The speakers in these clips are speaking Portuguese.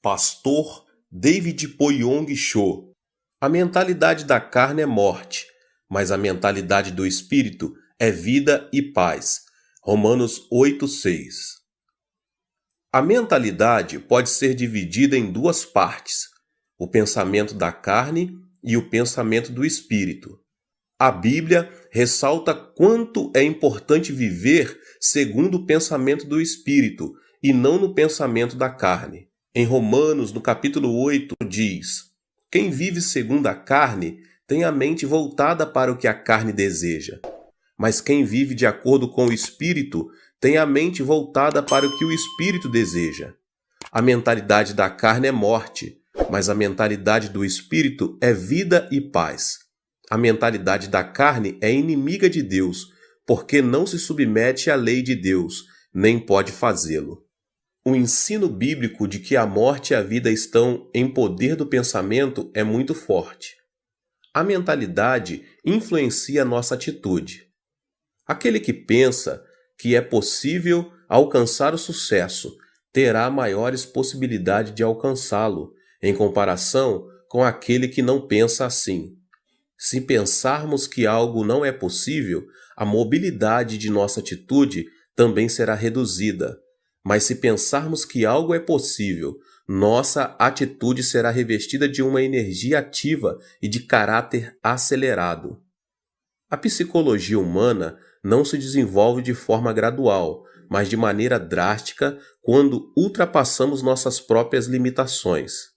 Pastor David Poyong Cho. A mentalidade da carne é morte, mas a mentalidade do espírito é vida e paz. Romanos 8:6. A mentalidade pode ser dividida em duas partes: o pensamento da carne e o pensamento do espírito. A Bíblia ressalta quanto é importante viver segundo o pensamento do espírito e não no pensamento da carne. Em Romanos, no capítulo 8, diz: quem vive segundo a carne tem a mente voltada para o que a carne deseja. Mas quem vive de acordo com o Espírito tem a mente voltada para o que o Espírito deseja. A mentalidade da carne é morte, mas a mentalidade do Espírito é vida e paz. A mentalidade da carne é inimiga de Deus, porque não se submete à lei de Deus, nem pode fazê-lo. O ensino bíblico de que a morte e a vida estão em poder do pensamento é muito forte. A mentalidade influencia a nossa atitude. Aquele que pensa que é possível alcançar o sucesso terá maiores possibilidades de alcançá-lo, em comparação com aquele que não pensa assim. Se pensarmos que algo não é possível, a mobilidade de nossa atitude também será reduzida. Mas se pensarmos que algo é possível, nossa atitude será revestida de uma energia ativa e de caráter acelerado. A psicologia humana não se desenvolve de forma gradual, mas de maneira drástica quando ultrapassamos nossas próprias limitações.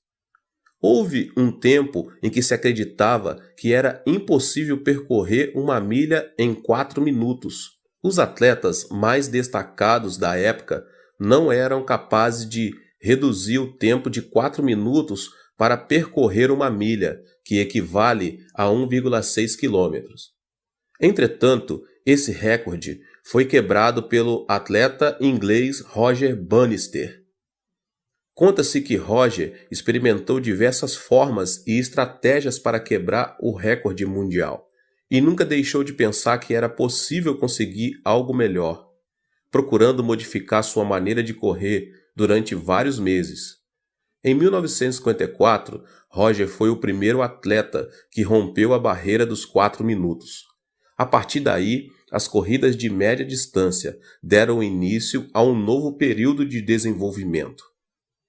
Houve um tempo em que se acreditava que era impossível percorrer uma milha em 4 minutos. Os atletas mais destacados da época não eram capazes de reduzir o tempo de 4 minutos para percorrer uma milha, que equivale a 1,6 quilômetros. Entretanto, esse recorde foi quebrado pelo atleta inglês Roger Bannister. Conta-se que Roger experimentou diversas formas e estratégias para quebrar o recorde mundial e nunca deixou de pensar que era possível conseguir algo melhor, procurando modificar sua maneira de correr durante vários meses. Em 1954, Roger foi o primeiro atleta que rompeu a barreira dos 4 minutos. A partir daí, as corridas de média distância deram início a um novo período de desenvolvimento.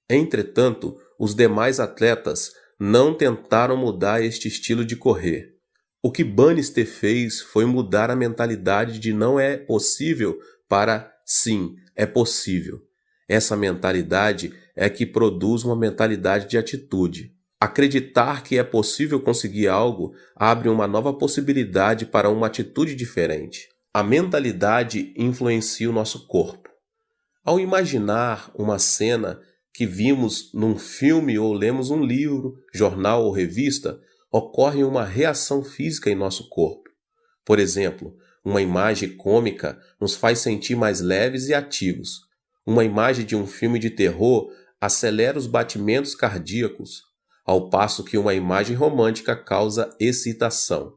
Entretanto, os demais atletas não tentaram mudar este estilo de correr. O que Bannister fez foi mudar a mentalidade de não é possível para sim, é possível. Essa mentalidade é que produz uma mentalidade de atitude. Acreditar que é possível conseguir algo abre uma nova possibilidade para uma atitude diferente. A mentalidade influencia o nosso corpo. Ao imaginar uma cena que vimos num filme ou lemos um livro, jornal ou revista, ocorre uma reação física em nosso corpo. Por exemplo, uma imagem cômica nos faz sentir mais leves e ativos. Uma imagem de um filme de terror acelera os batimentos cardíacos, ao passo que uma imagem romântica causa excitação.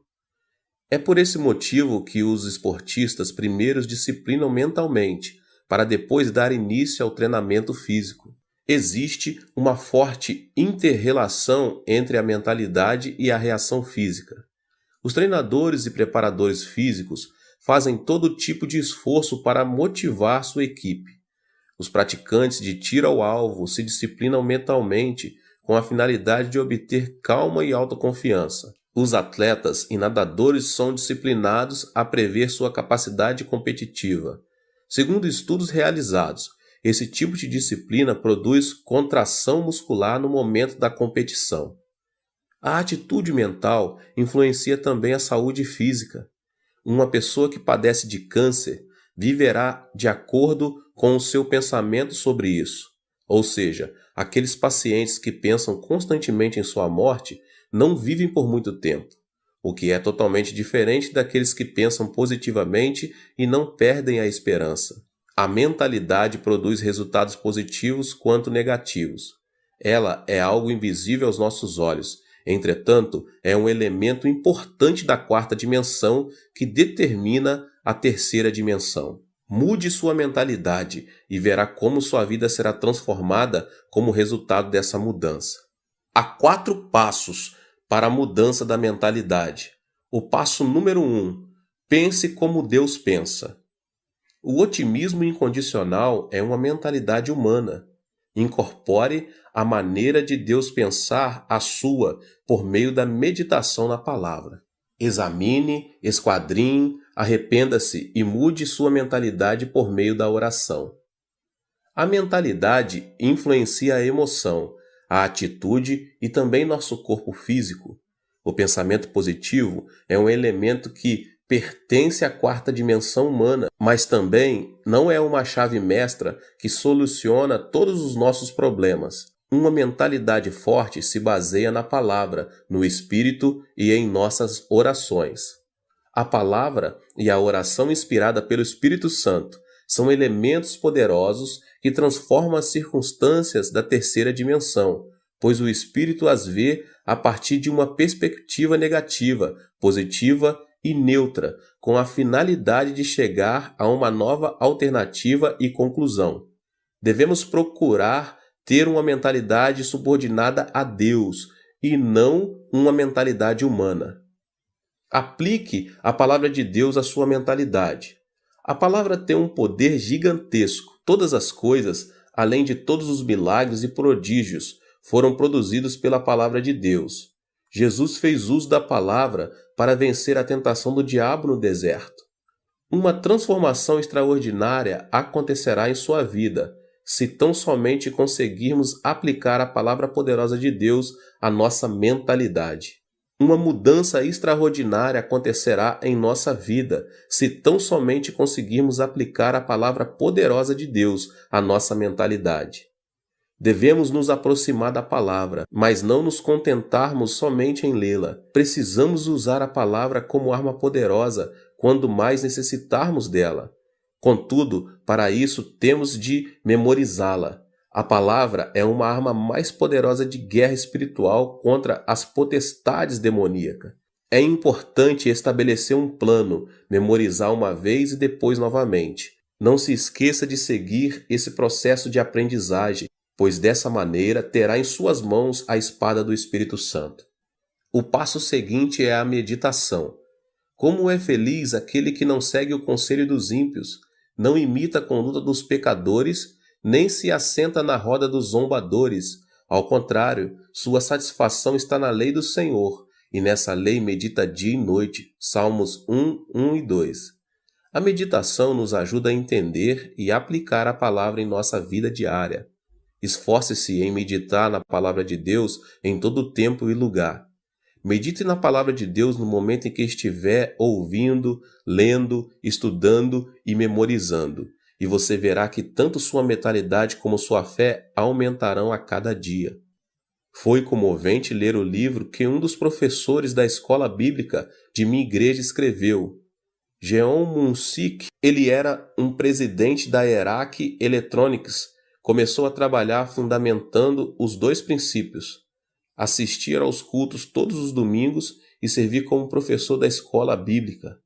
É por esse motivo que os esportistas primeiro disciplinam mentalmente, para depois dar início ao treinamento físico. Existe uma forte inter-relação entre a mentalidade e a reação física. Os treinadores e preparadores físicos fazem todo tipo de esforço para motivar sua equipe. Os praticantes de tiro ao alvo se disciplinam mentalmente com a finalidade de obter calma e autoconfiança. Os atletas e nadadores são disciplinados a prever sua capacidade competitiva. Segundo estudos realizados, esse tipo de disciplina produz contração muscular no momento da competição. A atitude mental influencia também a saúde física. Uma pessoa que padece de câncer viverá de acordo com o seu pensamento sobre isso. Ou seja, aqueles pacientes que pensam constantemente em sua morte não vivem por muito tempo, o que é totalmente diferente daqueles que pensam positivamente e não perdem a esperança. A mentalidade produz resultados positivos quanto negativos. Ela é algo invisível aos nossos olhos. Entretanto, é um elemento importante da 4ª dimensão que determina a 3ª dimensão. Mude sua mentalidade e verá como sua vida será transformada como resultado dessa mudança. Há 4 passos para a mudança da mentalidade. O passo número 1: pense como Deus pensa. O otimismo incondicional é uma mentalidade humana. Incorpore a maneira de Deus pensar a sua por meio da meditação na palavra. Examine, esquadrinhe, arrependa-se e mude sua mentalidade por meio da oração. A mentalidade influencia a emoção, a atitude e também nosso corpo físico. O pensamento positivo é um elemento que pertence à 4ª dimensão humana, mas também não é uma chave mestra que soluciona todos os nossos problemas. Uma mentalidade forte se baseia na palavra, no espírito e em nossas orações. A palavra e a oração inspirada pelo Espírito Santo são elementos poderosos que transformam as circunstâncias da 3ª dimensão, pois o Espírito as vê a partir de uma perspectiva negativa, positiva e neutra, com a finalidade de chegar a uma nova alternativa e conclusão. Devemos procurar ter uma mentalidade subordinada a Deus e não uma mentalidade humana. Aplique a palavra de Deus à sua mentalidade. A palavra tem um poder gigantesco. Todas as coisas, além de todos os milagres e prodígios, foram produzidos pela palavra de Deus. Jesus fez uso da palavra para vencer a tentação do diabo no deserto. Uma transformação extraordinária acontecerá em sua vida, se tão somente conseguirmos aplicar a palavra poderosa de Deus à nossa mentalidade. Uma mudança extraordinária acontecerá em nossa vida, se tão somente conseguirmos aplicar a palavra poderosa de Deus à nossa mentalidade. Devemos nos aproximar da palavra, mas não nos contentarmos somente em lê-la. Precisamos usar a palavra como arma poderosa quando mais necessitarmos dela. Contudo, para isso temos de memorizá-la. A palavra é uma arma mais poderosa de guerra espiritual contra as potestades demoníacas. É importante estabelecer um plano, memorizar uma vez e depois novamente. Não se esqueça de seguir esse processo de aprendizagem, pois dessa maneira terá em suas mãos a espada do Espírito Santo. O passo seguinte é a meditação. Como é feliz aquele que não segue o conselho dos ímpios, não imita a conduta dos pecadores, nem se assenta na roda dos zombadores. Ao contrário, sua satisfação está na lei do Senhor, e nessa lei medita dia e noite. Salmos 1, 1 e 2. A meditação nos ajuda a entender e aplicar a palavra em nossa vida diária. Esforce-se em meditar na palavra de Deus em todo tempo e lugar. Medite na palavra de Deus no momento em que estiver ouvindo, lendo, estudando e memorizando. E você verá que tanto sua mentalidade como sua fé aumentarão a cada dia. Foi comovente ler o livro que um dos professores da escola bíblica de minha igreja escreveu. Jeon Mun-sik, ele era um presidente da Erac Electronics, começou a trabalhar fundamentando os 2 princípios: assistir aos cultos todos os domingos e servir como professor da escola bíblica.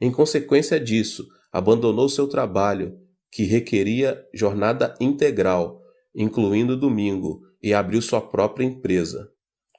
Em consequência disso, abandonou seu trabalho, que requeria jornada integral, incluindo domingo, e abriu sua própria empresa.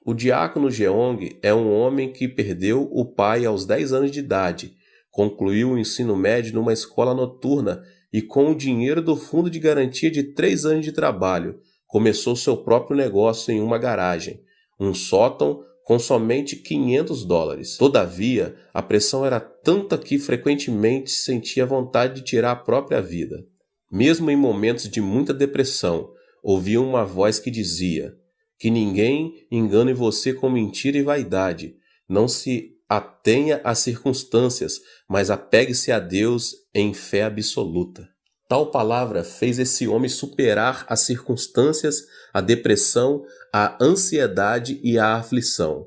O diácono Jeong é um homem que perdeu o pai aos 10 anos de idade, concluiu o ensino médio numa escola noturna e, com o dinheiro do fundo de garantia de 3 anos de trabalho, começou seu próprio negócio em uma garagem, um sótão com somente $500. Todavia, a pressão era tanta que frequentemente sentia vontade de tirar a própria vida. Mesmo em momentos de muita depressão, ouvia uma voz que dizia: que ninguém engane você com mentira e vaidade. Não se atenha às circunstâncias, mas apegue-se a Deus em fé absoluta. Tal palavra fez esse homem superar as circunstâncias, a depressão, a ansiedade e a aflição.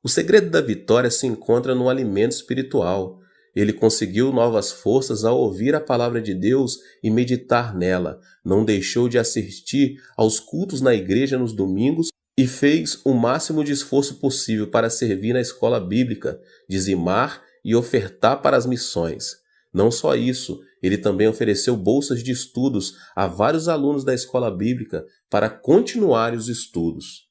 O segredo da vitória se encontra no alimento espiritual. Ele conseguiu novas forças ao ouvir a palavra de Deus e meditar nela. Não deixou de assistir aos cultos na igreja nos domingos e fez o máximo de esforço possível para servir na escola bíblica, dizimar e ofertar para as missões. Não só isso, ele também ofereceu bolsas de estudos a vários alunos da escola bíblica para continuarem os estudos.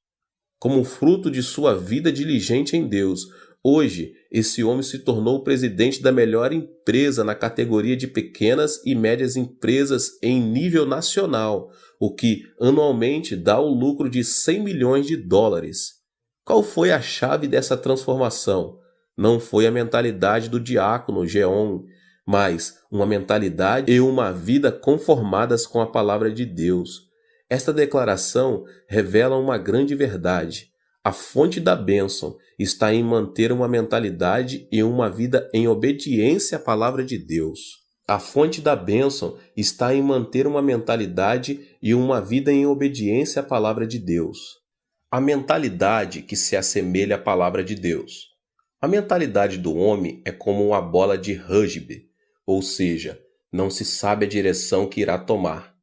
Como fruto de sua vida diligente em Deus, hoje esse homem se tornou o presidente da melhor empresa na categoria de pequenas e médias empresas em nível nacional, o que anualmente dá um lucro de 100 milhões de dólares. Qual foi a chave dessa transformação? Não foi a mentalidade do diácono Geon, mas uma mentalidade e uma vida conformadas com a palavra de Deus. Esta declaração revela uma grande verdade. A fonte da bênção está em manter uma mentalidade e uma vida em obediência à palavra de Deus. A fonte da bênção está em manter uma mentalidade e uma vida em obediência à palavra de Deus. A mentalidade que se assemelha à palavra de Deus. A mentalidade do homem é como uma bola de rugby, ou seja, não se sabe a direção que irá tomar.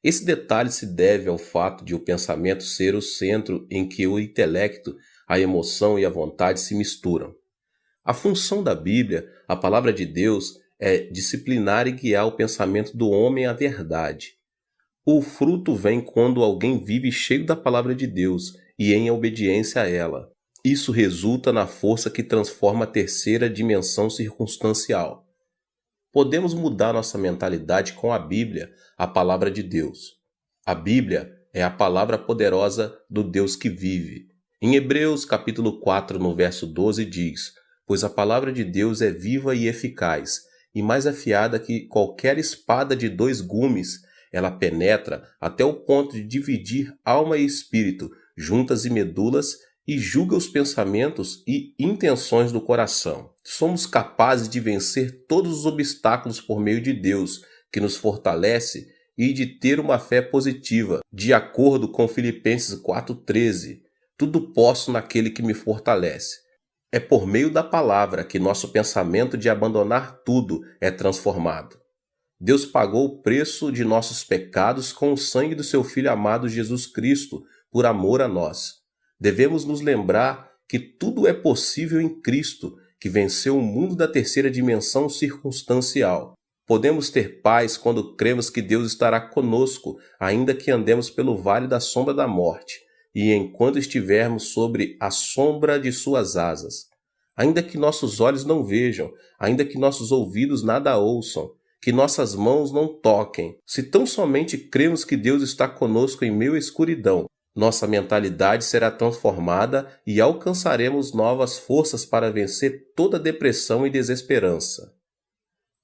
Esse detalhe se deve ao fato de o pensamento ser o centro em que o intelecto, a emoção e a vontade se misturam. A função da Bíblia, a palavra de Deus, é disciplinar e guiar o pensamento do homem à verdade. O fruto vem quando alguém vive cheio da palavra de Deus e em obediência a ela. Isso resulta na força que transforma a terceira dimensão circunstancial. Podemos mudar nossa mentalidade com a Bíblia, a palavra de Deus. A Bíblia é a palavra poderosa do Deus que vive. Em Hebreus capítulo 4, no verso 12 diz: "Pois a palavra de Deus é viva e eficaz, e mais afiada que qualquer espada de 2 gumes, ela penetra até o ponto de dividir alma e espírito, juntas e medulas, e julga os pensamentos e intenções do coração." Somos capazes de vencer todos os obstáculos por meio de Deus, que nos fortalece, e de ter uma fé positiva, de acordo com Filipenses 4,13. Tudo posso naquele que me fortalece. É por meio da palavra que nosso pensamento de abandonar tudo é transformado. Deus pagou o preço de nossos pecados com o sangue do seu Filho amado Jesus Cristo, por amor a nós. Devemos nos lembrar que tudo é possível em Cristo, que venceu o mundo da terceira dimensão circunstancial. Podemos ter paz quando cremos que Deus estará conosco, ainda que andemos pelo vale da sombra da morte, e enquanto estivermos sobre a sombra de suas asas. Ainda que nossos olhos não vejam, ainda que nossos ouvidos nada ouçam, que nossas mãos não toquem, se tão somente cremos que Deus está conosco em meio à escuridão, nossa mentalidade será transformada e alcançaremos novas forças para vencer toda depressão e desesperança.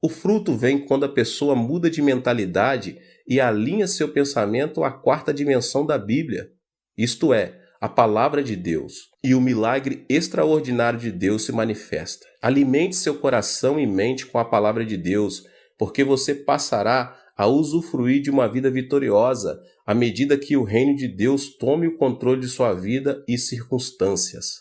O fruto vem quando a pessoa muda de mentalidade e alinha seu pensamento à quarta dimensão da Bíblia, isto é, a palavra de Deus, e o milagre extraordinário de Deus se manifesta. Alimente seu coração e mente com a palavra de Deus, porque você passará a usufruir de uma vida vitoriosa à medida que o reino de Deus tome o controle de sua vida e circunstâncias.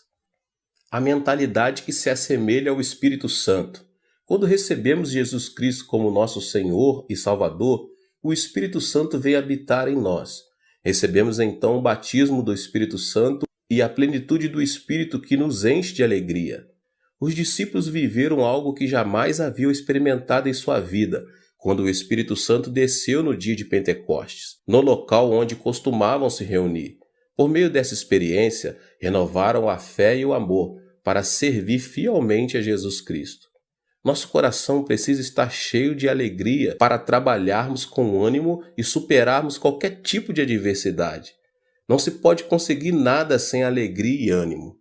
A mentalidade que se assemelha ao Espírito Santo. Quando recebemos Jesus Cristo como nosso Senhor e Salvador, o Espírito Santo veio habitar em nós. Recebemos então o batismo do Espírito Santo e a plenitude do Espírito que nos enche de alegria. Os discípulos viveram algo que jamais haviam experimentado em sua vida, quando o Espírito Santo desceu no dia de Pentecostes, no local onde costumavam se reunir. Por meio dessa experiência, renovaram a fé e o amor para servir fielmente a Jesus Cristo. Nosso coração precisa estar cheio de alegria para trabalharmos com ânimo e superarmos qualquer tipo de adversidade. Não se pode conseguir nada sem alegria e ânimo.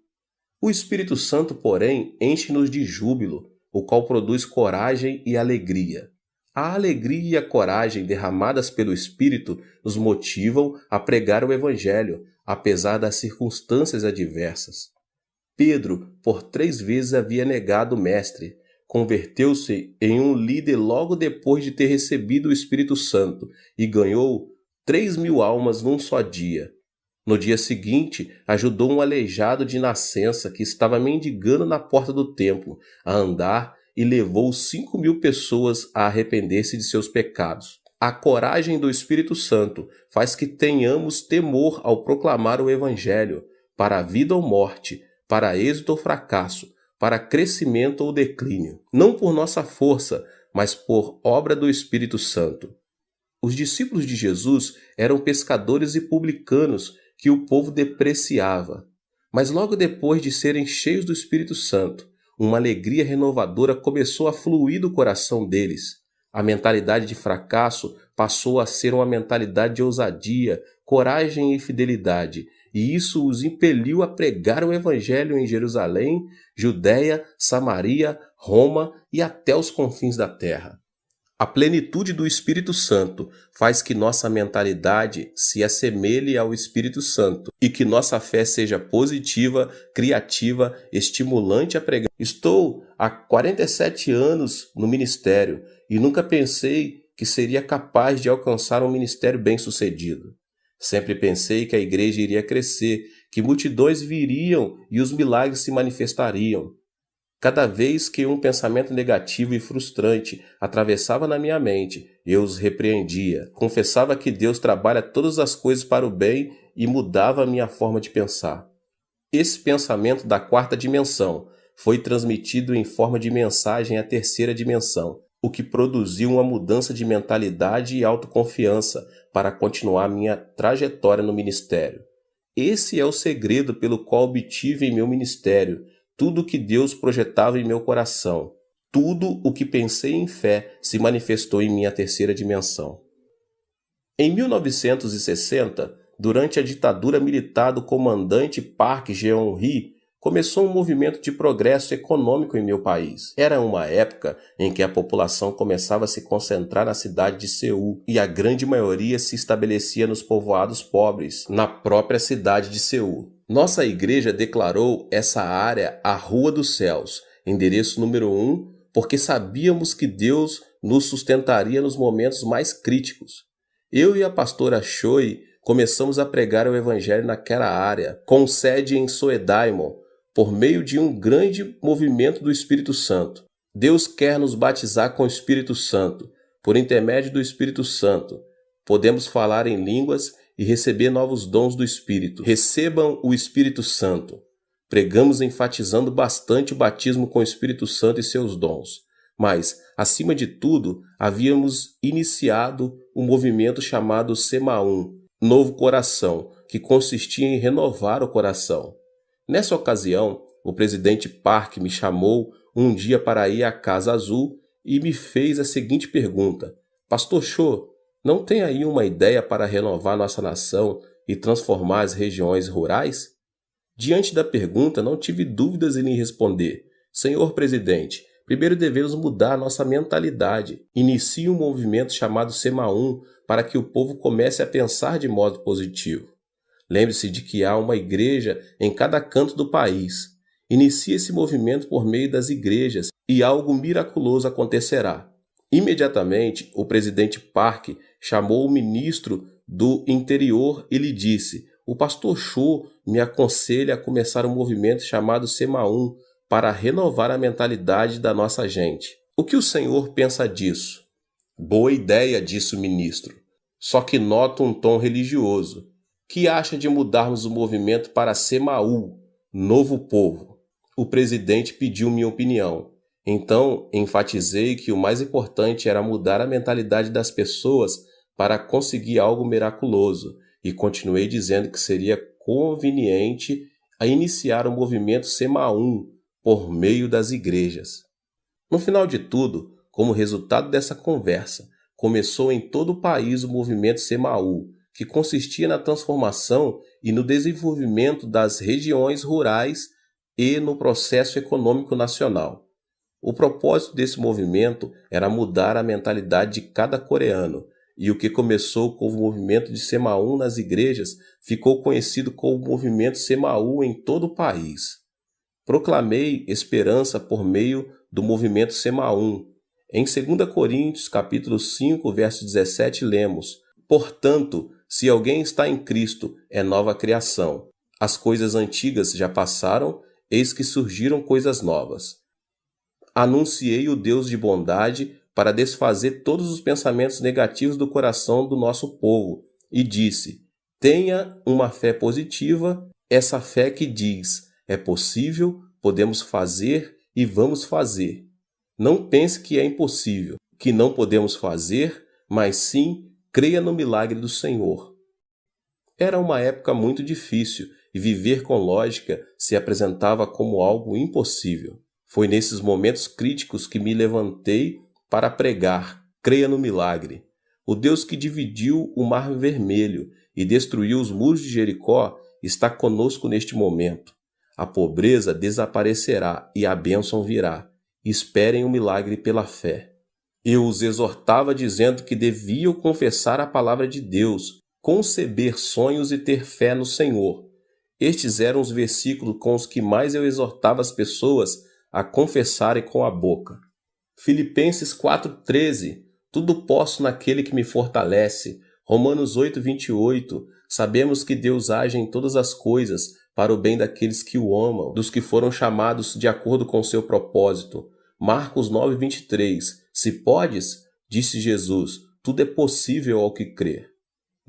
O Espírito Santo, porém, enche-nos de júbilo, o qual produz coragem e alegria. A alegria e a coragem derramadas pelo Espírito nos motivam a pregar o Evangelho, apesar das circunstâncias adversas. Pedro, por 3 vezes havia negado o Mestre. Converteu-se em um líder logo depois de ter recebido o Espírito Santo e ganhou 3.000 almas num só dia. No dia seguinte, ajudou um aleijado de nascença que estava mendigando na porta do templo a andar e levou 5.000 pessoas a arrepender-se de seus pecados. A coragem do Espírito Santo faz que tenhamos temor ao proclamar o Evangelho, para a vida ou morte, para êxito ou fracasso, para crescimento ou declínio. Não por nossa força, mas por obra do Espírito Santo. Os discípulos de Jesus eram pescadores e publicanos que o povo depreciava. Mas logo depois de serem cheios do Espírito Santo, uma alegria renovadora começou a fluir do coração deles. A mentalidade de fracasso passou a ser uma mentalidade de ousadia, coragem e fidelidade, e isso os impeliu a pregar o Evangelho em Jerusalém, Judéia, Samaria, Roma e até os confins da terra. A plenitude do Espírito Santo faz que nossa mentalidade se assemelhe ao Espírito Santo e que nossa fé seja positiva, criativa, estimulante a pregar. Estou há 47 anos no ministério e nunca pensei que seria capaz de alcançar um ministério bem-sucedido. Sempre pensei que a igreja iria crescer, que multidões viriam e os milagres se manifestariam. Cada vez que um pensamento negativo e frustrante atravessava na minha mente, eu os repreendia, confessava que Deus trabalha todas as coisas para o bem e mudava a minha forma de pensar. Esse pensamento da quarta dimensão foi transmitido em forma de mensagem à terceira dimensão, o que produziu uma mudança de mentalidade e autoconfiança para continuar minha trajetória no ministério. Esse é o segredo pelo qual obtive em meu ministério tudo o que Deus projetava em meu coração. Tudo o que pensei em fé se manifestou em minha terceira dimensão. Em 1960, durante a ditadura militar do comandante Park Geun-hye, começou um movimento de progresso econômico em meu país. Era uma época em que a população começava a se concentrar na cidade de Seul e a grande maioria se estabelecia nos povoados pobres, na própria cidade de Seul. Nossa igreja declarou essa área a Rua dos Céus, endereço número 1, porque sabíamos que Deus nos sustentaria nos momentos mais críticos. Eu e a pastora Choi começamos a pregar o evangelho naquela área, com sede em Soedaimon, por meio de um grande movimento do Espírito Santo. Deus quer nos batizar com o Espírito Santo. Por intermédio do Espírito Santo, podemos falar em línguas e receber novos dons do Espírito. Recebam o Espírito Santo. Pregamos enfatizando bastante o batismo com o Espírito Santo e seus dons. Mas, acima de tudo, havíamos iniciado um movimento chamado Semaum, Novo Coração, que consistia em renovar o coração. Nessa ocasião, o presidente Park me chamou um dia para ir à Casa Azul e me fez a seguinte pergunta: Pastor Cho, não tem aí uma ideia para renovar nossa nação e transformar as regiões rurais? Diante da pergunta, não tive dúvidas em lhe responder: Senhor presidente, primeiro devemos mudar nossa mentalidade. Inicie um movimento chamado Semaum para que o povo comece a pensar de modo positivo. Lembre-se de que há uma igreja em cada canto do país. Inicie esse movimento por meio das igrejas e algo miraculoso acontecerá. Imediatamente, o presidente Park chamou o ministro do Interior e lhe disse: o pastor Cho me aconselha a começar um movimento chamado Semaum para renovar a mentalidade da nossa gente. O que o senhor pensa disso? Boa ideia, disse o ministro. Só que noto um tom religioso. Que acha de mudarmos o movimento para Semaú, Novo Povo? O presidente pediu minha opinião. Então, enfatizei que o mais importante era mudar a mentalidade das pessoas para conseguir algo miraculoso e continuei dizendo que seria conveniente a iniciar o movimento Semaum por meio das igrejas. No final de tudo, como resultado dessa conversa, começou em todo o país o movimento Semaú, que consistia na transformação e no desenvolvimento das regiões rurais e no processo econômico nacional. O propósito desse movimento era mudar a mentalidade de cada coreano, e o que começou com o movimento de Semaum nas igrejas ficou conhecido como movimento Semaú em todo o país. Proclamei esperança por meio do movimento Semaum. Em 2 Coríntios, capítulo 5, verso 17, lemos: Portanto, se alguém está em Cristo, é nova criação. As coisas antigas já passaram, eis que surgiram coisas novas. Anunciei o Deus de bondade para desfazer todos os pensamentos negativos do coração do nosso povo e disse: tenha uma fé positiva, essa fé que diz: é possível, podemos fazer e vamos fazer. Não pense que é impossível. que não podemos fazer, mas sim creia no milagre do Senhor. Era uma época muito difícil e viver com lógica se apresentava como algo impossível. Foi nesses momentos críticos que me levantei para pregar, creia no milagre. O Deus que dividiu o Mar Vermelho e destruiu os muros de Jericó está conosco neste momento. A pobreza desaparecerá e a bênção virá. Esperem o milagre pela fé. Eu os exortava dizendo que deviam confessar a palavra de Deus, conceber sonhos e ter fé no Senhor. Estes eram os versículos com os que mais eu exortava as pessoas a confessarem com a boca. Filipenses 4,13, tudo posso naquele que me fortalece. Romanos 8,28, sabemos que Deus age em todas as coisas para o bem daqueles que o amam, dos que foram chamados de acordo com o seu propósito. Marcos 9,23, se podes, disse Jesus, tudo é possível ao que crer.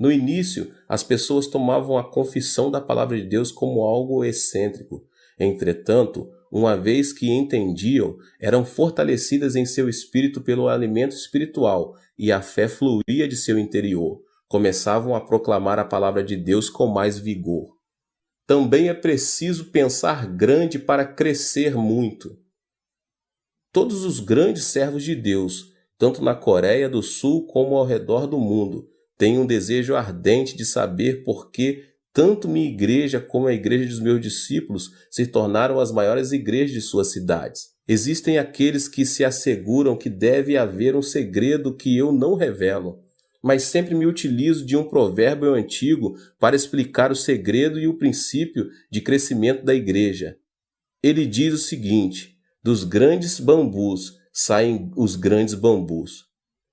No início, as pessoas tomavam a confissão da palavra de Deus como algo excêntrico. Entretanto, uma vez que entendiam, eram fortalecidas em seu espírito pelo alimento espiritual e a fé fluía de seu interior. Começavam a proclamar a palavra de Deus com mais vigor. Também é preciso pensar grande para crescer muito. Todos os grandes servos de Deus, tanto na Coreia do Sul como ao redor do mundo, têm um desejo ardente de saber por que tanto minha igreja como a igreja dos meus discípulos se tornaram as maiores igrejas de suas cidades. Existem aqueles que se asseguram que deve haver um segredo que eu não revelo, mas sempre me utilizo de um provérbio antigo para explicar o segredo e o princípio de crescimento da igreja. Ele diz o seguinte: dos grandes bambus saem os grandes bambus.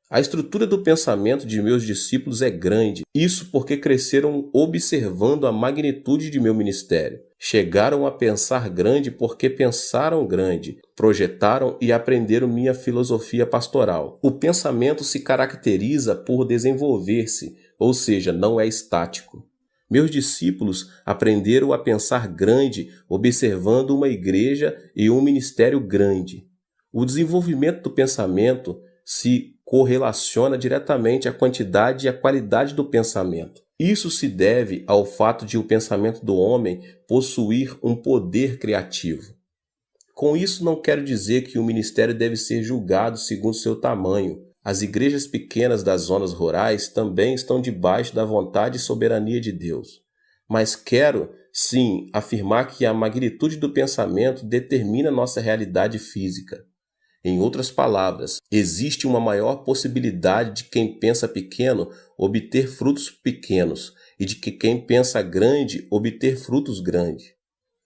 A estrutura do pensamento de meus discípulos é grande, isso porque cresceram observando a magnitude de meu ministério. Chegaram a pensar grande porque pensaram grande, projetaram e aprenderam minha filosofia pastoral. O pensamento se caracteriza por desenvolver-se, ou seja, não é estático. Meus discípulos aprenderam a pensar grande observando uma igreja e um ministério grande. O desenvolvimento do pensamento se correlaciona diretamente à quantidade e à qualidade do pensamento. Isso se deve ao fato de o pensamento do homem possuir um poder criativo. Com isso não quero dizer que o ministério deve ser julgado segundo seu tamanho. As igrejas pequenas das zonas rurais também estão debaixo da vontade e soberania de Deus. Mas quero, sim, afirmar que a magnitude do pensamento determina nossa realidade física. Em outras palavras, existe uma maior possibilidade de quem pensa pequeno obter frutos pequenos e de que quem pensa grande obter frutos grandes.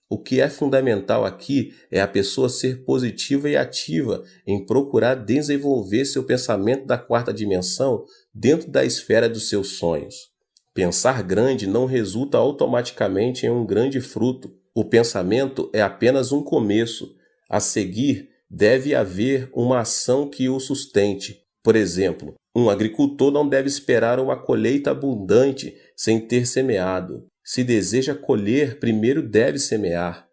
O que é fundamental aqui é a pessoa ser positiva e ativa em procurar desenvolver seu pensamento da quarta dimensão dentro da esfera dos seus sonhos. Pensar grande não resulta automaticamente em um grande fruto. O pensamento é apenas um começo. A seguir, deve haver uma ação que o sustente. Por exemplo, um agricultor não deve esperar uma colheita abundante sem ter semeado. Se deseja colher, primeiro deve semear.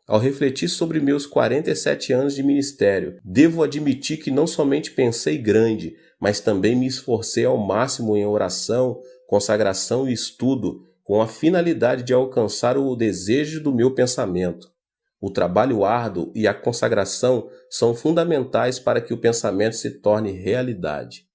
Ao refletir sobre meus 47 anos de ministério, devo admitir que não somente pensei grande, mas também me esforcei ao máximo em oração, consagração e estudo, com a finalidade de alcançar o desejo do meu pensamento. O trabalho árduo e a consagração são fundamentais para que o pensamento se torne realidade.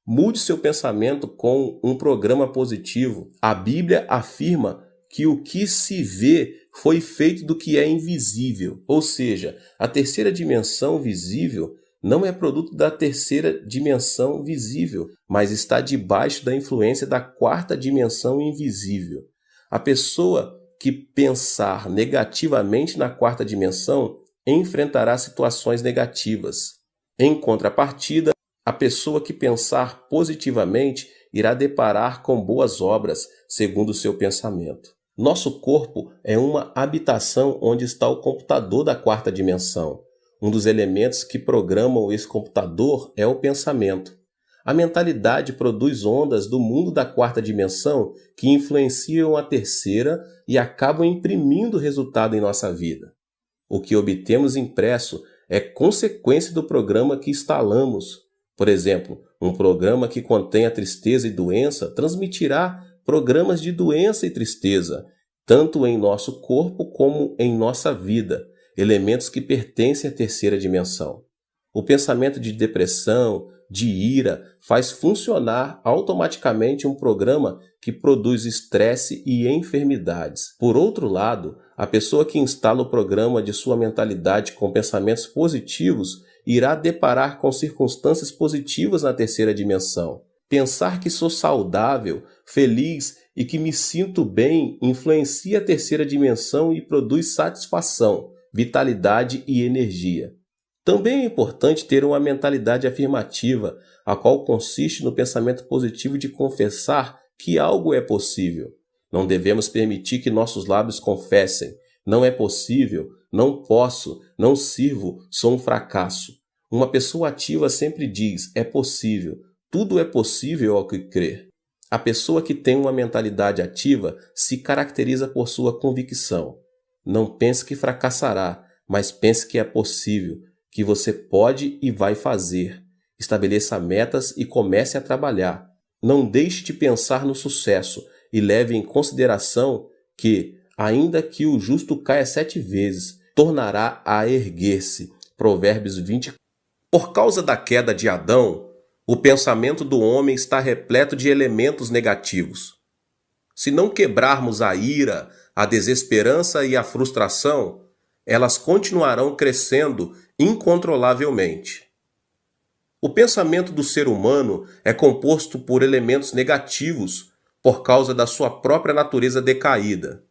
Mude seu pensamento com um programa positivo. A Bíblia afirma que o que se vê foi feito do que é invisível. Ou seja, a terceira dimensão visível não é produto da terceira dimensão visível, mas está debaixo da influência da quarta dimensão invisível. A pessoa que pensar negativamente na quarta dimensão enfrentará situações negativas. Em contrapartida, a pessoa que pensar positivamente irá deparar com boas obras, segundo o seu pensamento. Nosso corpo é uma habitação onde está o computador da quarta dimensão. Um dos elementos que programam esse computador é o pensamento. A mentalidade produz ondas do mundo da quarta dimensão que influenciam a terceira e acabam imprimindo resultado em nossa vida. O que obtemos impresso é consequência do programa que instalamos. Por exemplo, um programa que contém a tristeza e doença transmitirá programas de doença e tristeza, tanto em nosso corpo como em nossa vida, elementos que pertencem à terceira dimensão. O pensamento de depressão, de ira, faz funcionar automaticamente um programa que produz estresse e enfermidades. Por outro lado, a pessoa que instala o programa de sua mentalidade com pensamentos positivos irá deparar com circunstâncias positivas na terceira dimensão. Pensar que sou saudável, feliz e que me sinto bem influencia a terceira dimensão e produz satisfação, vitalidade e energia. Também é importante ter uma mentalidade afirmativa, a qual consiste no pensamento positivo de confessar que algo é possível. Não devemos permitir que nossos lábios confessem: não é possível, não posso, não sirvo, sou um fracasso. Uma pessoa ativa sempre diz: é possível, tudo é possível ao que crer. A pessoa que tem uma mentalidade ativa se caracteriza por sua convicção. Não pense que fracassará, mas pense que é possível, que você pode e vai fazer. Estabeleça metas e comece a trabalhar. Não deixe de pensar no sucesso e leve em consideração que, ainda que o justo caia 7 vezes, tornará a erguer-se. Provérbios 20. Por causa da queda de Adão, o pensamento do homem está repleto de elementos negativos. Se não quebrarmos a ira, a desesperança e a frustração, elas continuarão crescendo incontrolavelmente. O pensamento do ser humano é composto por elementos negativos por causa da sua própria natureza decaída.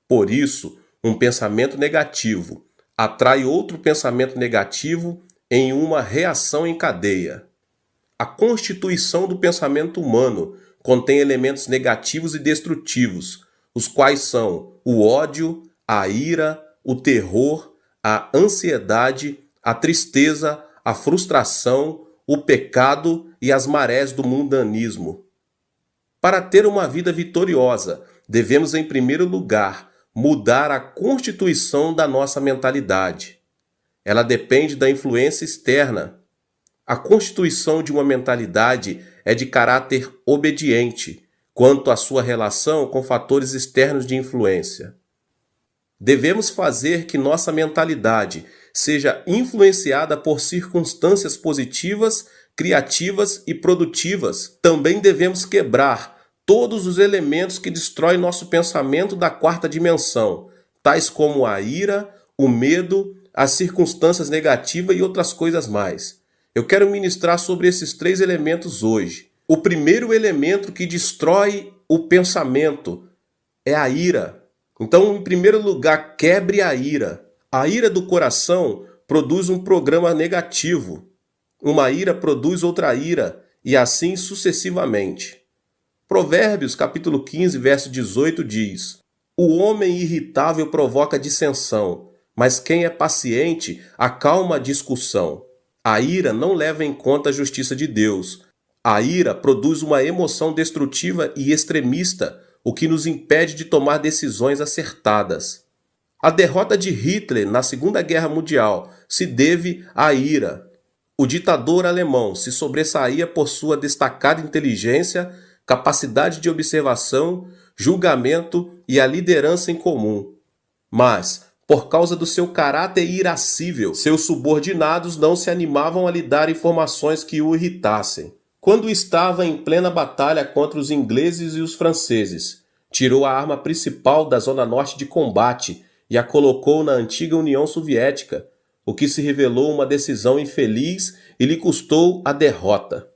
Por isso, um pensamento negativo atrai outro pensamento negativo em uma reação em cadeia. A constituição do pensamento humano contém elementos negativos e destrutivos, os quais são o ódio, a ira, o terror, a ansiedade, a tristeza, a frustração, o pecado e as marés do mundanismo. Para ter uma vida vitoriosa, devemos, em primeiro lugar, mudar a constituição da nossa mentalidade. Ela depende da influência externa. A constituição de uma mentalidade é de caráter obediente quanto à sua relação com fatores externos de influência. Devemos fazer que nossa mentalidade seja influenciada por circunstâncias positivas, criativas e produtivas. Também devemos quebrar todos os elementos que destroem nosso pensamento da quarta dimensão, tais como a ira, o medo, as circunstâncias negativas e outras coisas mais. Eu quero ministrar sobre esses 3 elementos hoje. O primeiro elemento que destrói o pensamento é a ira. Então, em primeiro lugar, quebre a ira. A ira do coração produz um programa negativo. Uma ira produz outra ira, e assim sucessivamente. Provérbios, capítulo 15, verso 18 diz: o homem irritável provoca dissensão, mas quem é paciente acalma a discussão. A ira não leva em conta a justiça de Deus. A ira produz uma emoção destrutiva e extremista, o que nos impede de tomar decisões acertadas. A derrota de Hitler na Segunda Guerra Mundial se deve à ira. O ditador alemão se sobressaía por sua destacada inteligência, capacidade de observação, julgamento e a liderança em comum. Mas, por causa do seu caráter irascível, seus subordinados não se animavam a lhe dar informações que o irritassem. Quando estava em plena batalha contra os ingleses e os franceses, tirou a arma principal da zona norte de combate e a colocou na antiga União Soviética, o que se revelou uma decisão infeliz e lhe custou a derrota.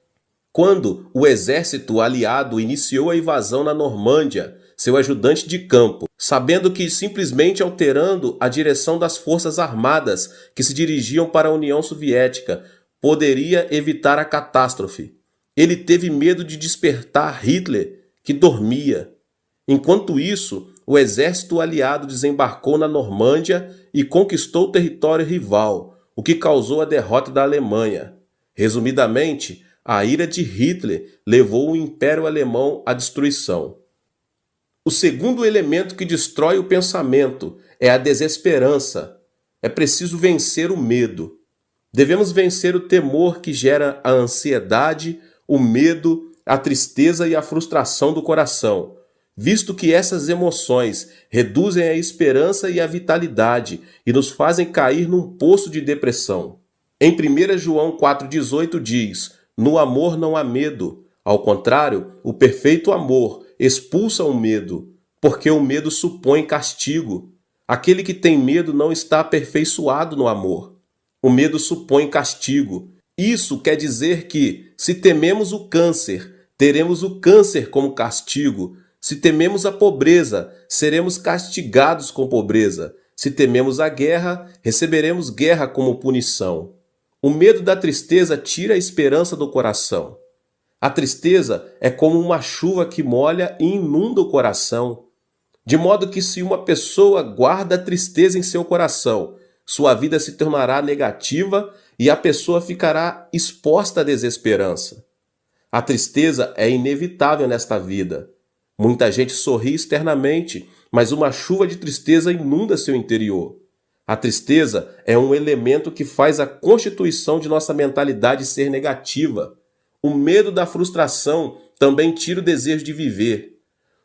Quando o exército aliado iniciou a invasão na Normândia, seu ajudante de campo, sabendo que simplesmente alterando a direção das forças armadas que se dirigiam para a União Soviética poderia evitar a catástrofe, ele teve medo de despertar Hitler, que dormia. Enquanto isso, o exército aliado desembarcou na Normândia e conquistou o território rival, o que causou a derrota da Alemanha. Resumidamente, a ira de Hitler levou o Império Alemão à destruição. O segundo elemento que destrói o pensamento é a desesperança. É preciso vencer o medo. Devemos vencer o temor que gera a ansiedade, o medo, a tristeza e a frustração do coração, visto que essas emoções reduzem a esperança e a vitalidade e nos fazem cair num poço de depressão. Em 1 João 4,18 diz: "No amor não há medo. Ao contrário, o perfeito amor expulsa o medo, porque o medo supõe castigo. Aquele que tem medo não está aperfeiçoado no amor. O medo supõe castigo." Isso quer dizer que, se tememos o câncer, teremos o câncer como castigo. Se tememos a pobreza, seremos castigados com pobreza. Se tememos a guerra, receberemos guerra como punição. O medo da tristeza tira a esperança do coração. A tristeza é como uma chuva que molha e inunda o coração. De modo que, se uma pessoa guarda a tristeza em seu coração, sua vida se tornará negativa e a pessoa ficará exposta à desesperança. A tristeza é inevitável nesta vida. Muita gente sorri externamente, mas uma chuva de tristeza inunda seu interior. A tristeza é um elemento que faz a constituição de nossa mentalidade ser negativa. O medo da frustração também tira o desejo de viver.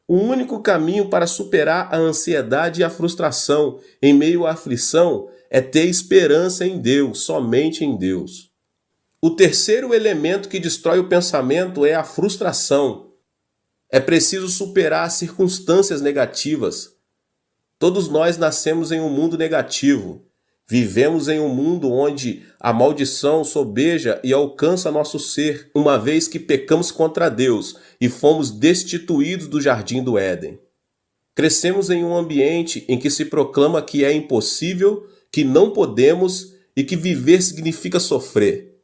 O único caminho para superar a ansiedade e a frustração em meio à aflição é ter esperança em Deus, somente em Deus. O terceiro elemento que destrói o pensamento é a frustração. É preciso superar as circunstâncias negativas. Todos nós nascemos em um mundo negativo. Vivemos em um mundo onde a maldição sobeja e alcança nosso ser, uma vez que pecamos contra Deus e fomos destituídos do jardim do Éden. Crescemos em um ambiente em que se proclama que é impossível, que não podemos e que viver significa sofrer.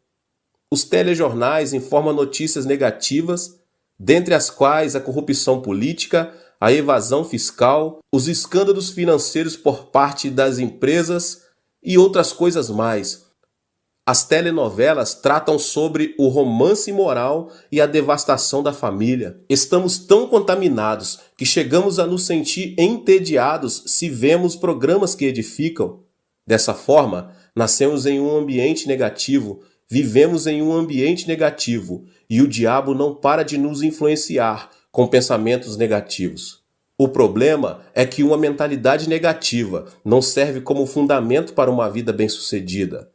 Os telejornais informam notícias negativas, dentre as quais a corrupção política, a evasão fiscal, os escândalos financeiros por parte das empresas e outras coisas mais. As telenovelas tratam sobre o romance imoral e a devastação da família. Estamos tão contaminados que chegamos a nos sentir entediados se vemos programas que edificam. Dessa forma, nascemos em um ambiente negativo, vivemos em um ambiente negativo e o diabo não para de nos influenciar com pensamentos negativos. O problema é que uma mentalidade negativa não serve como fundamento para uma vida bem-sucedida.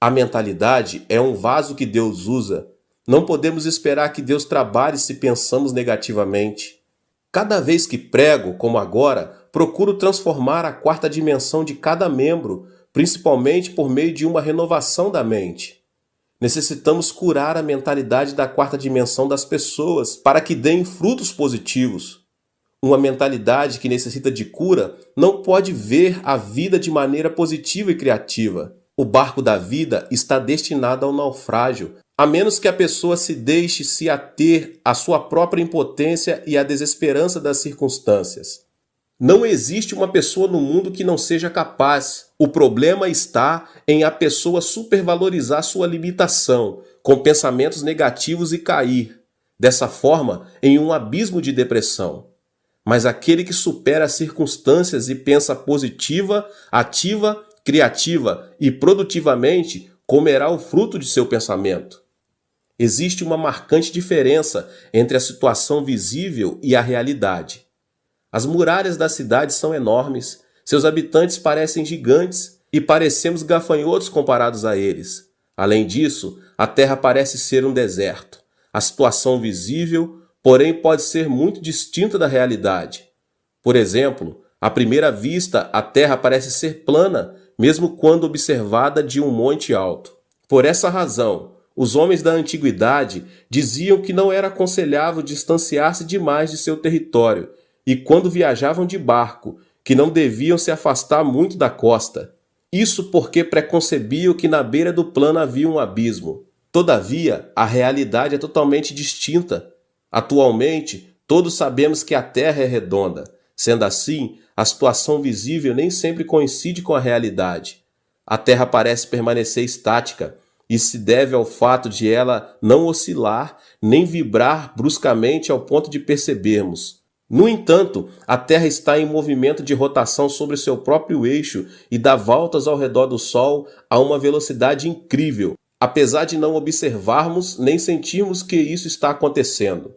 A mentalidade é um vaso que Deus usa. Não podemos esperar que Deus trabalhe se pensamos negativamente. Cada vez que prego, como agora, procuro transformar a quarta dimensão de cada membro, principalmente por meio de uma renovação da mente. Necessitamos curar a mentalidade da quarta dimensão das pessoas para que deem frutos positivos. Uma mentalidade que necessita de cura não pode ver a vida de maneira positiva e criativa. O barco da vida está destinado ao naufrágio, a menos que a pessoa se deixe se ater à sua própria impotência e à desesperança das circunstâncias. Não existe uma pessoa no mundo que não seja capaz. O problema está em a pessoa supervalorizar sua limitação, com pensamentos negativos e cair, dessa forma, em um abismo de depressão. Mas aquele que supera as circunstâncias e pensa positiva, ativa, criativa e produtivamente, comerá o fruto de seu pensamento. Existe uma marcante diferença entre a situação visível e a realidade. As muralhas da cidade são enormes, seus habitantes parecem gigantes e parecemos gafanhotos comparados a eles. Além disso, a terra parece ser um deserto. A situação visível, porém, pode ser muito distinta da realidade. Por exemplo, à primeira vista, a terra parece ser plana, mesmo quando observada de um monte alto. Por essa razão, os homens da antiguidade diziam que não era aconselhável distanciar-se demais de seu território, e quando viajavam de barco, que não deviam se afastar muito da costa. Isso porque preconcebiam que na beira do plano havia um abismo. Todavia, a realidade é totalmente distinta. Atualmente, todos sabemos que a Terra é redonda. Sendo assim, a situação visível nem sempre coincide com a realidade. A Terra parece permanecer estática. Isso se deve ao fato de ela não oscilar nem vibrar bruscamente ao ponto de percebermos. No entanto, a Terra está em movimento de rotação sobre seu próprio eixo e dá voltas ao redor do Sol a uma velocidade incrível, apesar de não observarmos nem sentirmos que isso está acontecendo.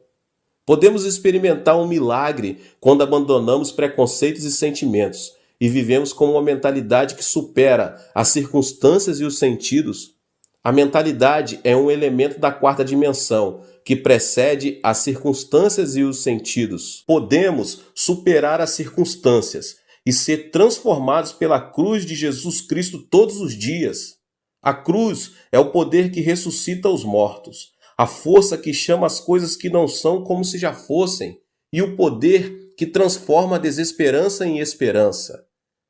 Podemos experimentar um milagre quando abandonamos preconceitos e sentimentos e vivemos com uma mentalidade que supera as circunstâncias e os sentidos. A mentalidade é um elemento da quarta dimensão que precede as circunstâncias e os sentidos. Podemos superar as circunstâncias e ser transformados pela cruz de Jesus Cristo todos os dias. A cruz é o poder que ressuscita os mortos, a força que chama as coisas que não são como se já fossem, e o poder que transforma a desesperança em esperança.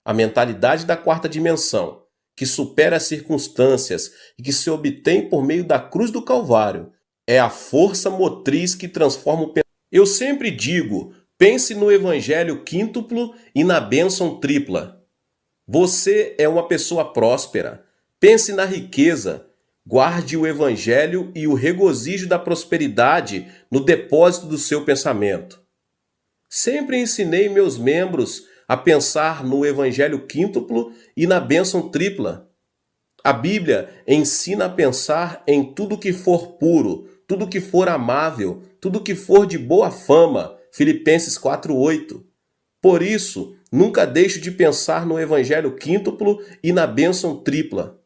A mentalidade da quarta dimensão, que supera as circunstâncias e que se obtém por meio da cruz do Calvário, é a força motriz que transforma o pensamento. Eu sempre digo, pense no evangelho quíntuplo e na bênção tripla. Você é uma pessoa próspera. Pense na riqueza. Guarde o evangelho e o regozijo da prosperidade no depósito do seu pensamento. Sempre ensinei meus membros a pensar no evangelho quíntuplo e na bênção tripla. A Bíblia ensina a pensar em tudo que for puro, tudo que for amável, tudo que for de boa fama. Filipenses 4:8. Por isso, nunca deixo de pensar no evangelho quíntuplo e na bênção tripla.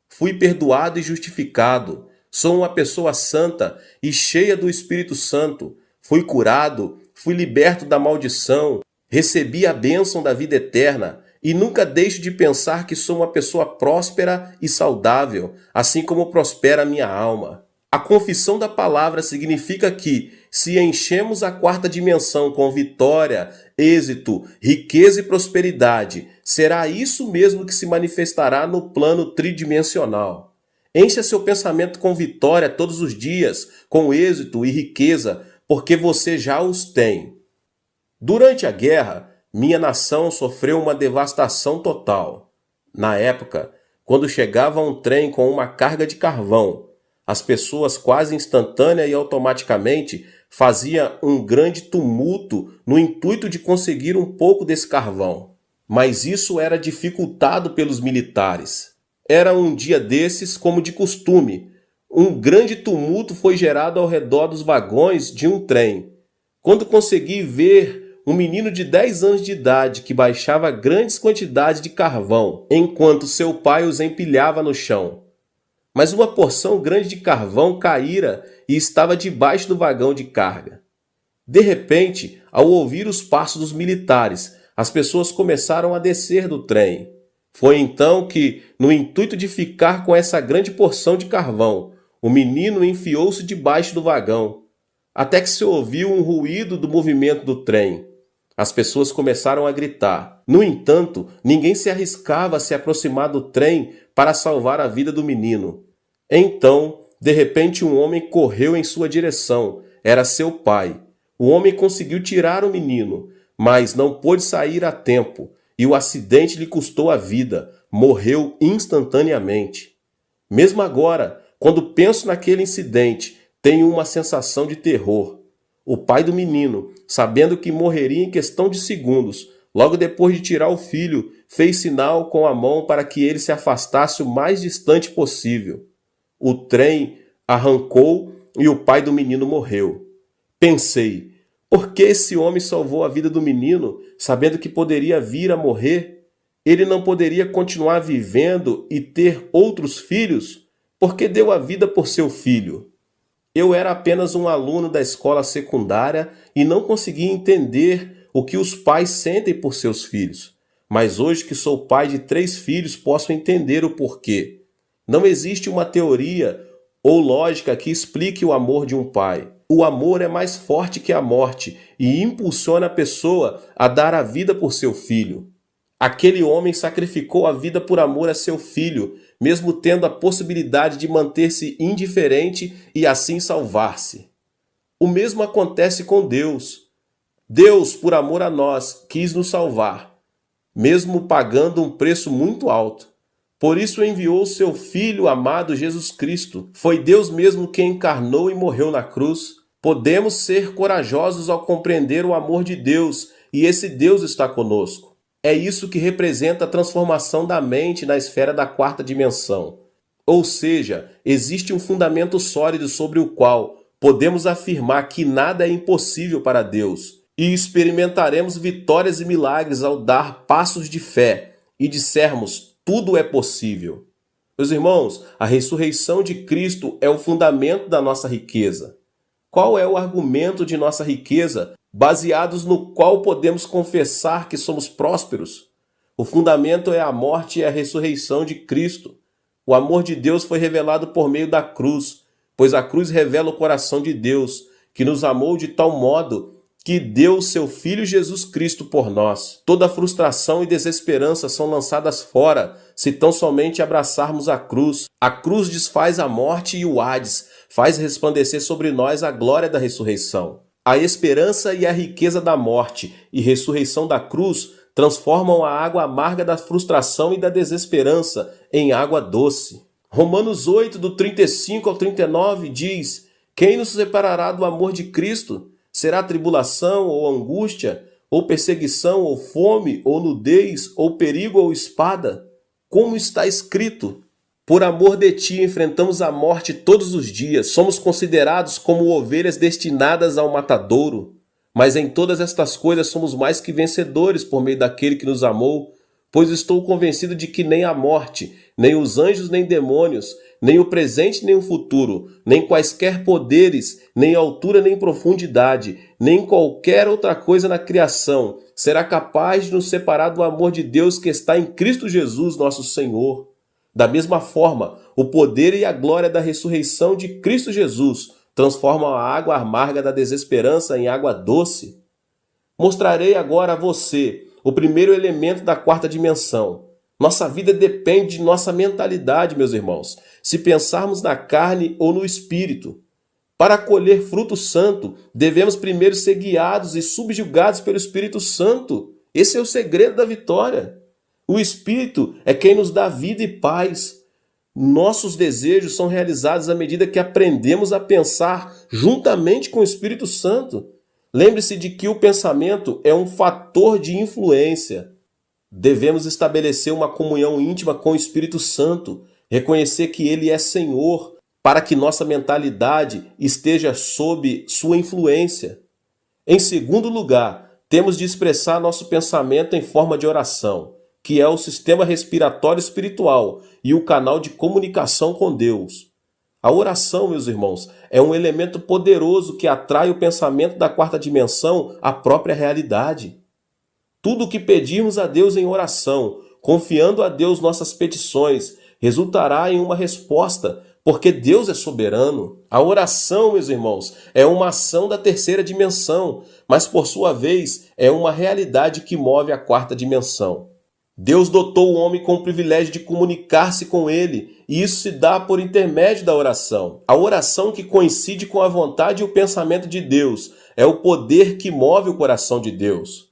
Fui perdoado e justificado. Sou uma pessoa santa e cheia do Espírito Santo. Fui curado, fui liberto da maldição, recebi a bênção da vida eterna e nunca deixo de pensar que sou uma pessoa próspera e saudável, assim como prospera a minha alma. A confissão da palavra significa que, se enchemos a quarta dimensão com vitória, êxito, riqueza e prosperidade, será isso mesmo que se manifestará no plano tridimensional. Encha seu pensamento com vitória todos os dias, com êxito e riqueza, porque você já os tem. Durante a guerra, minha nação sofreu uma devastação total. Na época, quando chegava um trem com uma carga de carvão, as pessoas quase instantânea e automaticamente faziam um grande tumulto no intuito de conseguir um pouco desse carvão. Mas isso era dificultado pelos militares. Era um dia desses, como de costume. Um grande tumulto foi gerado ao redor dos vagões de um trem. Quando consegui ver um menino de 10 anos de idade que baixava grandes quantidades de carvão, enquanto seu pai os empilhava no chão. Mas uma porção grande de carvão caíra e estava debaixo do vagão de carga. De repente, ao ouvir os passos dos militares, as pessoas começaram a descer do trem. Foi então que, no intuito de ficar com essa grande porção de carvão, o menino enfiou-se debaixo do vagão, até que se ouviu um ruído do movimento do trem. As pessoas começaram a gritar. No entanto, ninguém se arriscava a se aproximar do trem para salvar a vida do menino. Então, de repente, um homem correu em sua direção. Era seu pai. O homem conseguiu tirar o menino, mas não pôde sair a tempo, e o acidente lhe custou a vida. Morreu instantaneamente. Mesmo agora, quando penso naquele incidente, tenho uma sensação de terror. O pai do menino, sabendo que morreria em questão de segundos, logo depois de tirar o filho, fez sinal com a mão para que ele se afastasse o mais distante possível. O trem arrancou e o pai do menino morreu. Pensei, por que esse homem salvou a vida do menino, sabendo que poderia vir a morrer? Ele não poderia continuar vivendo e ter outros filhos? Porque deu a vida por seu filho. Eu era apenas um aluno da escola secundária e não conseguia entender o que os pais sentem por seus filhos. Mas hoje que sou pai de 3 filhos, posso entender o porquê. Não existe uma teoria ou lógica que explique o amor de um pai. O amor é mais forte que a morte e impulsiona a pessoa a dar a vida por seu filho. Aquele homem sacrificou a vida por amor a seu filho, mesmo tendo a possibilidade de manter-se indiferente e assim salvar-se. O mesmo acontece com Deus. Deus, por amor a nós, quis nos salvar, mesmo pagando um preço muito alto. Por isso enviou seu Filho amado Jesus Cristo. Foi Deus mesmo quem encarnou e morreu na cruz. Podemos ser corajosos ao compreender o amor de Deus e esse Deus está conosco. É isso que representa a transformação da mente na esfera da quarta dimensão. Ou seja, existe um fundamento sólido sobre o qual podemos afirmar que nada é impossível para Deus e experimentaremos vitórias e milagres ao dar passos de fé e dissermos tudo é possível. Meus irmãos, a ressurreição de Cristo é o fundamento da nossa riqueza. Qual é o argumento de nossa riqueza, baseados no qual podemos confessar que somos prósperos? O fundamento é a morte e a ressurreição de Cristo. O amor de Deus foi revelado por meio da cruz, pois a cruz revela o coração de Deus, que nos amou de tal modo que deu o seu Filho Jesus Cristo por nós. Toda frustração e desesperança são lançadas fora, se tão somente abraçarmos a cruz. A cruz desfaz a morte e o Hades, faz resplandecer sobre nós a glória da ressurreição. A esperança e a riqueza da morte e ressurreição da cruz transformam a água amarga da frustração e da desesperança em água doce. Romanos 8, do 35 ao 39 diz: quem nos separará do amor de Cristo? Será tribulação ou angústia, ou perseguição, ou fome, ou nudez, ou perigo, ou espada? Como está escrito: por amor de ti enfrentamos a morte todos os dias, somos considerados como ovelhas destinadas ao matadouro. Mas em todas estas coisas somos mais que vencedores por meio daquele que nos amou, pois estou convencido de que nem a morte, nem os anjos, nem demônios, nem o presente, nem o futuro, nem quaisquer poderes, nem altura, nem profundidade, nem qualquer outra coisa na criação será capaz de nos separar do amor de Deus que está em Cristo Jesus, nosso Senhor. Da mesma forma, o poder e a glória da ressurreição de Cristo Jesus transformam a água amarga da desesperança em água doce. Mostrarei agora a você o primeiro elemento da quarta dimensão. Nossa vida depende de nossa mentalidade, meus irmãos, se pensarmos na carne ou no espírito. Para colher fruto santo, devemos primeiro ser guiados e subjugados pelo Espírito Santo. Esse é o segredo da vitória. O Espírito é quem nos dá vida e paz. Nossos desejos são realizados à medida que aprendemos a pensar juntamente com o Espírito Santo. Lembre-se de que o pensamento é um fator de influência. Devemos estabelecer uma comunhão íntima com o Espírito Santo, reconhecer que Ele é Senhor, para que nossa mentalidade esteja sob sua influência. Em segundo lugar, temos de expressar nosso pensamento em forma de oração, que é o sistema respiratório espiritual e o canal de comunicação com Deus. A oração, meus irmãos, é um elemento poderoso que atrai o pensamento da quarta dimensão à própria realidade. Tudo o que pedirmos a Deus em oração, confiando a Deus nossas petições, resultará em uma resposta, porque Deus é soberano. A oração, meus irmãos, é uma ação da terceira dimensão, mas por sua vez é uma realidade que move a quarta dimensão. Deus dotou o homem com o privilégio de comunicar-se com ele, e isso se dá por intermédio da oração. A oração que coincide com a vontade e o pensamento de Deus é o poder que move o coração de Deus.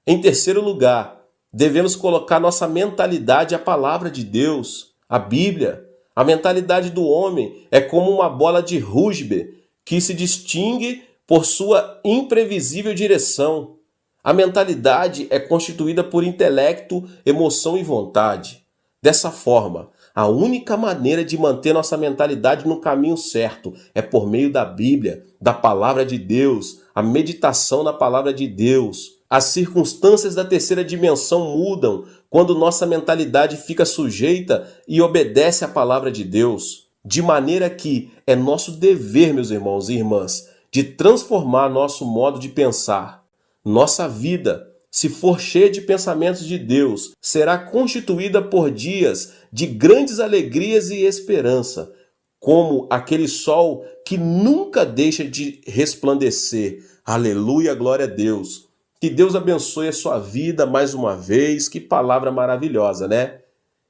Em terceiro lugar, devemos colocar nossa mentalidade à palavra de Deus, a Bíblia. A mentalidade do homem é como uma bola de rugby que se distingue por sua imprevisível direção. A mentalidade é constituída por intelecto, emoção e vontade. Dessa forma, a única maneira de manter nossa mentalidade no caminho certo é por meio da Bíblia, da Palavra de Deus, a meditação na Palavra de Deus. As circunstâncias da terceira dimensão mudam quando nossa mentalidade fica sujeita e obedece à Palavra de Deus. De maneira que é nosso dever, meus irmãos e irmãs, de transformar nosso modo de pensar. Nossa vida, se for cheia de pensamentos de Deus, será constituída por dias de grandes alegrias e esperança, como aquele sol que nunca deixa de resplandecer. Aleluia, glória a Deus. Que Deus abençoe a sua vida mais uma vez. Que palavra maravilhosa, né?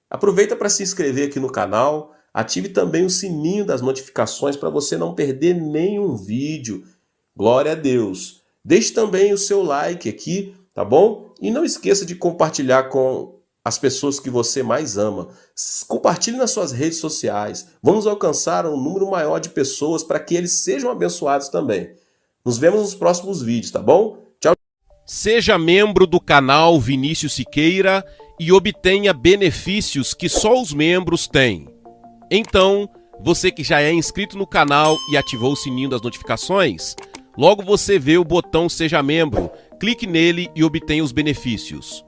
Aproveita para se inscrever aqui no canal, ative também o sininho das notificações para você não perder nenhum vídeo. Glória a Deus. Deixe também o seu like aqui, tá bom? E não esqueça de compartilhar com as pessoas que você mais ama. Compartilhe nas suas redes sociais. Vamos alcançar um número maior de pessoas para que eles sejam abençoados também. Nos vemos nos próximos vídeos, tá bom? Tchau. Seja membro do canal Vinícius Siqueira e obtenha benefícios que só os membros têm. Então, você que já é inscrito no canal e ativou o sininho das notificações, logo você vê o botão Seja Membro, clique nele e obtenha os benefícios.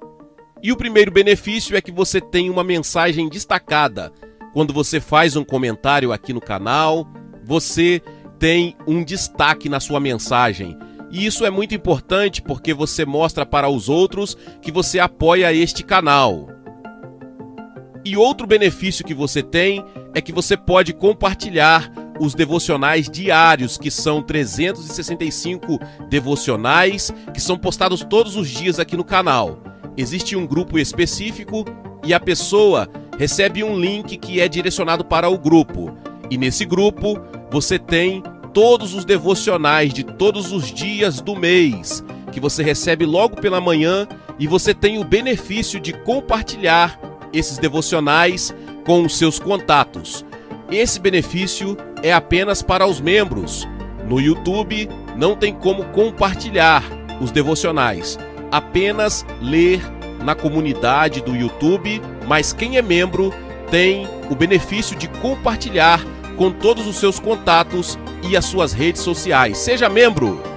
E o primeiro benefício é que você tem uma mensagem destacada. Quando você faz um comentário aqui no canal, você tem um destaque na sua mensagem. E isso é muito importante porque você mostra para os outros que você apoia este canal. E outro benefício que você tem é que você pode compartilhar os devocionais diários, que são 365 devocionais, que são postados todos os dias aqui no canal. Existe um grupo específico e a pessoa recebe um link que é direcionado para o grupo. E nesse grupo você tem todos os devocionais de todos os dias do mês, que você recebe logo pela manhã, e você tem o benefício de compartilhar esses devocionais com os seus contatos. Esse benefício é apenas para os membros. No YouTube não tem como compartilhar os devocionais, apenas ler na comunidade do YouTube, mas quem é membro tem o benefício de compartilhar com todos os seus contatos e as suas redes sociais. Seja membro!